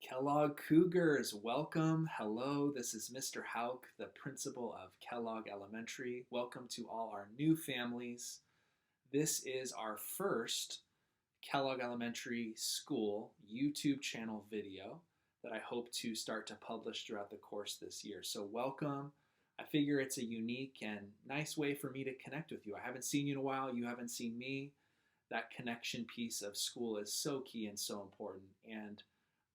Kellogg Cougars, welcome. Hello, this is Mr. Hauk, the principal of Kellogg Elementary. Welcome to all our new families. This is our first Kellogg Elementary School YouTube channel video that I hope to start to publish throughout the course this year. So welcome. I figure it's a unique and nice way for me to connect with you. I haven't seen you in a while. You haven't seen me. That connection piece of school is so key and so important. And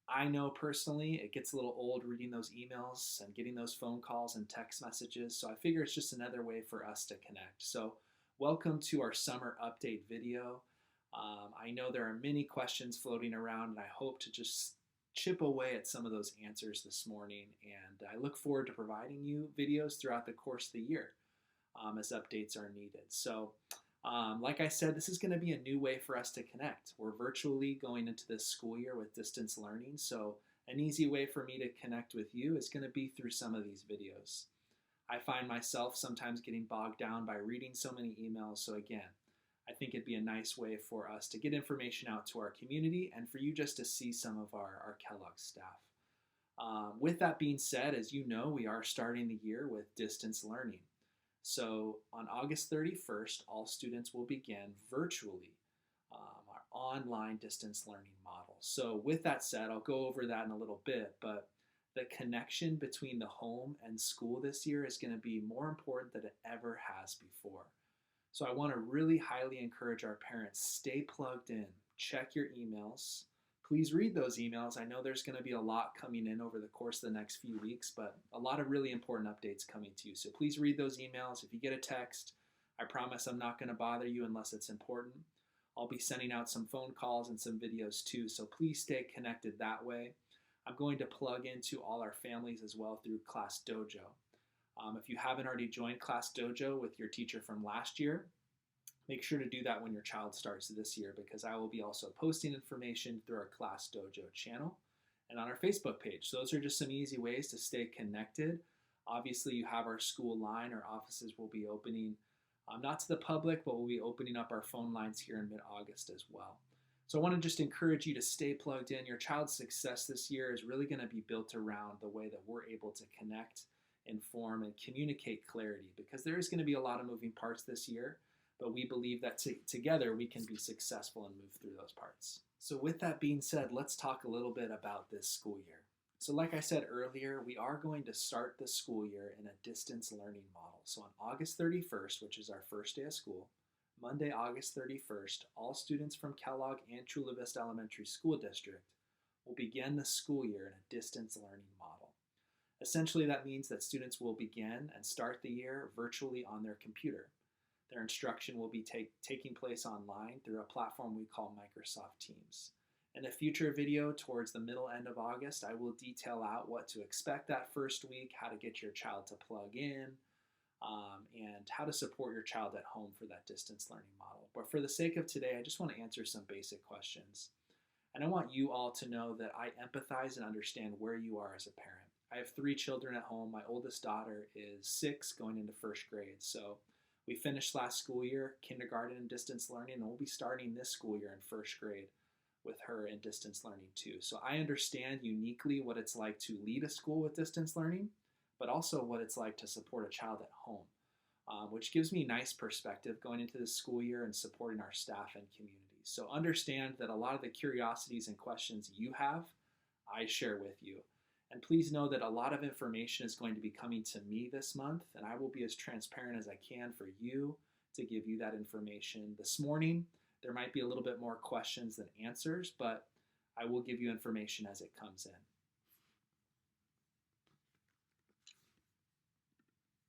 I know personally it gets a little old reading those emails and getting those phone calls and text messages. So I figure it's just another way for us to connect. So welcome to our summer update video. I know there are many questions floating around, and I hope to just chip away at some of those answers this morning. And I look forward to providing you videos throughout the course of the year as updates are needed. So like I said, this is going to be a new way for us to connect. We're virtually going into this school year with distance learning, so an easy way for me to connect with you is going to be through some of these videos. I find myself sometimes getting bogged down by reading so many emails, so again, I think it'd be a nice way for us to get information out to our community and for you just to see some of our Kellogg staff. With that being said, as you know, we are starting the year with distance learning. So on August 31st, all students will begin virtually our online distance learning model. So with that said, I'll go over that in a little bit, but the connection between the home and school this year is going to be more important than it ever has before. So I want to really highly encourage our parents, stay plugged in, check your emails. Please read those emails. I know there's going to be a lot coming in over the course of the next few weeks, but a lot of really important updates coming to you. So please read those emails. If you get a text, I promise I'm not going to bother you unless it's important. I'll be sending out some phone calls and some videos too, so please stay connected that way. I'm going to plug into all our families as well through Class Dojo. If you haven't already joined Class Dojo with your teacher from last year, make sure to do that when your child starts this year, because I will be also posting information through our Class Dojo channel and on our Facebook page. So those are just some easy ways to stay connected. Obviously, you have our school line. Our offices will be opening, not to the public, but we'll be opening up our phone lines here in mid-August as well. So I want to just encourage you to stay plugged in. Your child's success this year is really going to be built around the way that we're able to connect, inform, and communicate clarity, because there is going to be a lot of moving parts this year. But we believe that together we can be successful and move through those parts. So with that being said, let's talk a little bit about this school year. So like I said earlier, we are going to start the school year in a distance learning model. So on August 31st, which is our first day of school, Monday, August 31st, all students from Kellogg and Chula Vista Elementary School District will begin the school year in a distance learning model. Essentially, that means that students will begin and start the year virtually on their computer. Their instruction will be taking place online through a platform we call Microsoft Teams. In a future video towards the middle end of August, I will detail out what to expect that first week, how to get your child to plug in, and how to support your child at home for that distance learning model. But for the sake of today, I just want to answer some basic questions. And I want you all to know that I empathize and understand where you are as a parent. I have 3 children at home. My oldest daughter is 6 going into first grade. So we finished last school year, kindergarten and distance learning, and we'll be starting this school year in first grade with her in distance learning too. So I understand uniquely what it's like to lead a school with distance learning, but also what it's like to support a child at home, which gives me nice perspective going into this school year and supporting our staff and community. So understand that a lot of the curiosities and questions you have, I share with you. And please know that a lot of information is going to be coming to me this month, and I will be as transparent as I can for you to give you that information. This morning, there might be a little bit more questions than answers, but I will give you information as it comes in.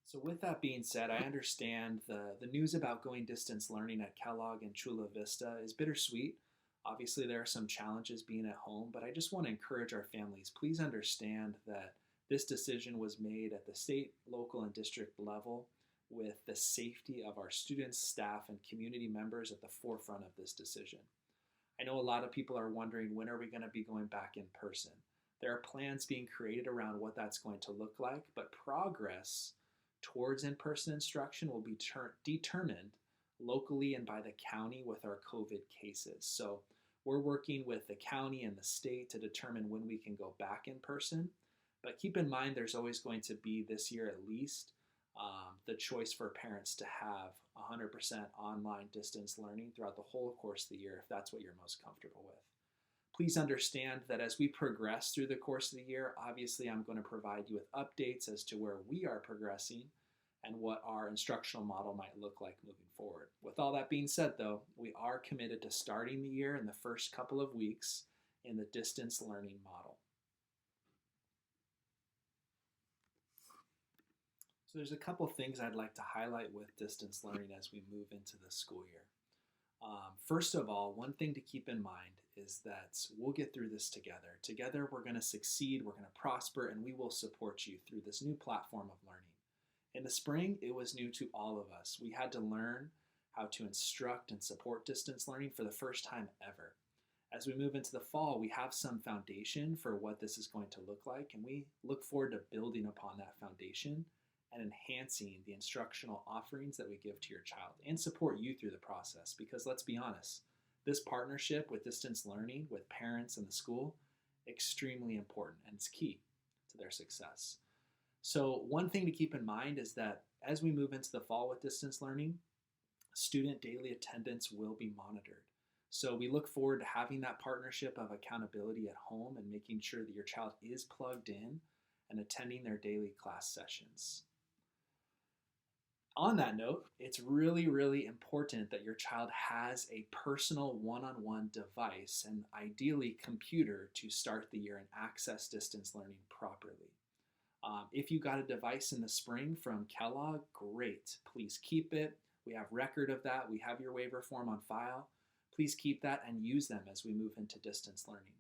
So with that being said, I understand the news about going distance learning at Kellogg and Chula Vista is bittersweet. Obviously, there are some challenges being at home, but I just want to encourage our families. Please understand that this decision was made at the state, local, and district level with the safety of our students, staff, and community members at the forefront of this decision. I know a lot of people are wondering, when are we going to be going back in person? There are plans being created around what that's going to look like, but progress towards in-person instruction will be determined locally and by the county with our COVID cases. So We're working with the county and the state to determine when we can go back in person. But keep in mind, there's always going to be, this year at least, the choice for parents to have 100% online distance learning throughout the whole course of the year if that's what you're most comfortable with. Please understand that as we progress through the course of the year, obviously I'm going to provide you with updates as to where we are progressing and what our instructional model might look like moving forward. With all that being said, though, we are committed to starting the year in the first couple of weeks in the distance learning model. So there's a couple things I'd like to highlight with distance learning as we move into the school year. First of all, one thing to keep in mind is that we'll get through this together. Together, we're going to succeed, we're going to prosper, and we will support you through this new platform of learning. In the spring, it was new to all of us. We had to learn how to instruct and support distance learning for the first time ever. As we move into the fall, we have some foundation for what this is going to look like, and we look forward to building upon that foundation and enhancing the instructional offerings that we give to your child and support you through the process. Because let's be honest, this partnership with distance learning with parents and the school, extremely important, and it's key to their success. So one thing to keep in mind is that as we move into the fall with distance learning, student daily attendance will be monitored. So we look forward to having that partnership of accountability at home and making sure that your child is plugged in and attending their daily class sessions. On that note, it's really, really important that your child has a personal one-on-one device and ideally computer to start the year and access distance learning properly. If you got a device in the spring from Kellogg, great. Please keep it. We have record of that. We have your waiver form on file. Please keep that and use them as we move into distance learning.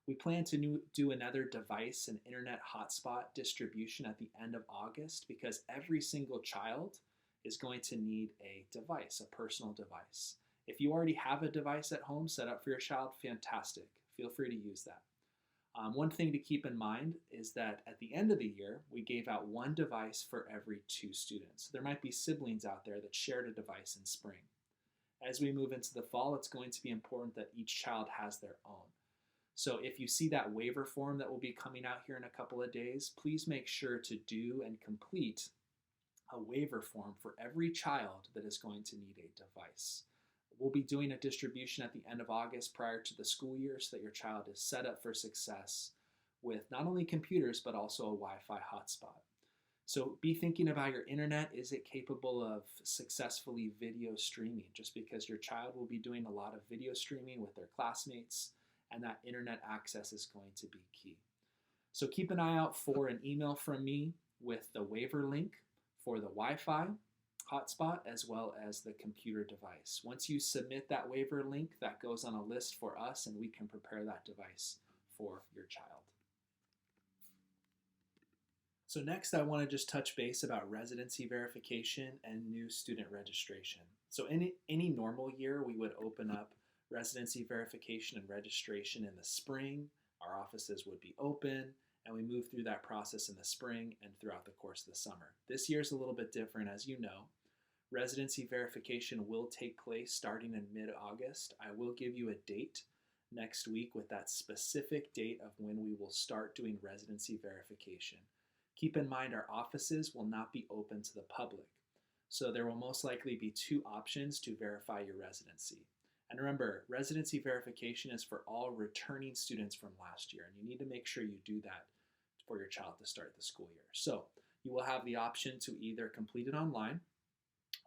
We plan to do another device and internet hotspot distribution at the end of August because every single child is going to need a device, a personal device. If you already have a device at home set up for your child, fantastic. Feel free to use that. One thing to keep in mind is that at the end of the year, we gave out one device for every 2 students. There might be siblings out there that shared a device in spring. As we move into the fall, it's going to be important that each child has their own. So if you see that waiver form that will be coming out here in a couple of days, please make sure to do and complete a waiver form for every child that is going to need a device. We'll be doing a distribution at the end of August prior to the school year so that your child is set up for success with not only computers but also a Wi-Fi hotspot. So be thinking about your internet. Is it capable of successfully video streaming? Just because your child will be doing a lot of video streaming with their classmates, and that internet access is going to be key. So keep an eye out for an email from me with the waiver link for the Wi-Fi hotspot as well as the computer device. Once you submit that waiver link, that goes on a list for us and we can prepare that device for your child. So next I want to just touch base about residency verification and new student registration. So in any normal year, we would open up residency verification and registration in the spring. Our offices would be open and we move through that process in the spring and throughout the course of the summer. This year is a little bit different, as you know. Residency verification will take place starting in mid-August. I will give you a date next week with that specific date of when we will start doing residency verification. Keep in mind our offices will not be open to the public, so there will most likely be 2 options to verify your residency. And remember, residency verification is for all returning students from last year, and you need to make sure you do that for your child to start the school year. So you will have the option to either complete it online,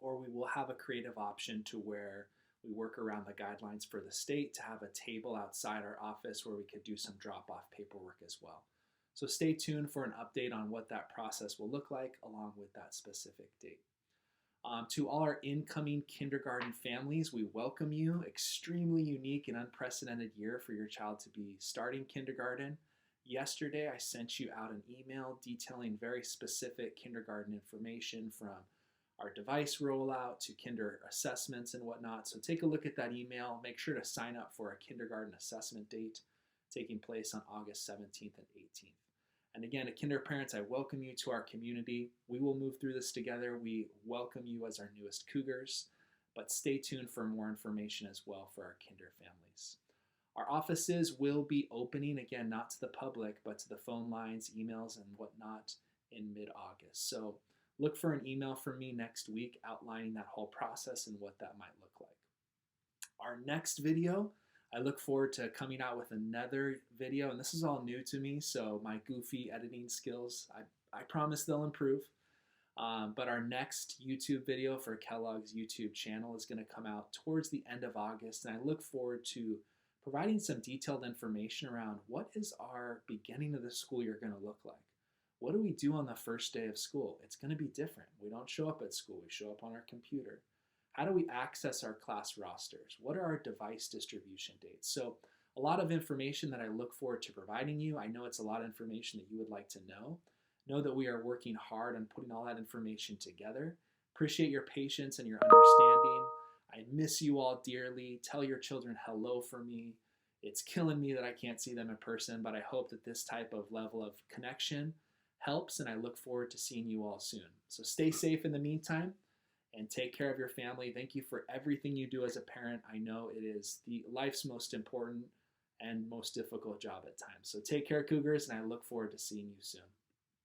or we will have a creative option to where we work around the guidelines for the state to have a table outside our office where we could do some drop-off paperwork as well. So stay tuned for an update on what that process will look like along with that specific date. To all our incoming kindergarten families, we welcome you. Extremely unique and unprecedented year for your child to be starting kindergarten. Yesterday, I sent you out an email detailing very specific kindergarten information from our device rollout to kinder assessments and whatnot. So take a look at that email. Make sure to sign up for a kindergarten assessment date taking place on August 17th and 18th. And again, to kinder parents, I welcome you to our community. We will move through this together. We welcome you as our newest Cougars, but stay tuned for more information as well for our kinder families. Our offices will be opening, again, not to the public, but to the phone lines, emails, and whatnot in mid-August. So look for an email from me next week outlining that whole process and what that might look like. Our next video, I look forward to coming out with another video, and this is all new to me, so my goofy editing skills, I promise they'll improve. But our next YouTube video for Kellogg's YouTube channel is going to come out towards the end of August, and I look forward to providing some detailed information around what is our beginning of the school year going to look like. What do we do on the first day of school? It's going to be different. We don't show up at school. We show up on our computer. How do we access our class rosters? What are our device distribution dates? So a lot of information that I look forward to providing you. I know it's a lot of information that you would like to know. Know that we are working hard on putting all that information together. Appreciate your patience and your understanding. I miss you all dearly. Tell your children hello for me. It's killing me that I can't see them in person, but I hope that this type of level of connection helps, and I look forward to seeing you all soon. So stay safe in the meantime, and take care of your family. Thank you for everything you do as a parent. I know it is life's most important and most difficult job at times. So take care, Cougars, and I look forward to seeing you soon.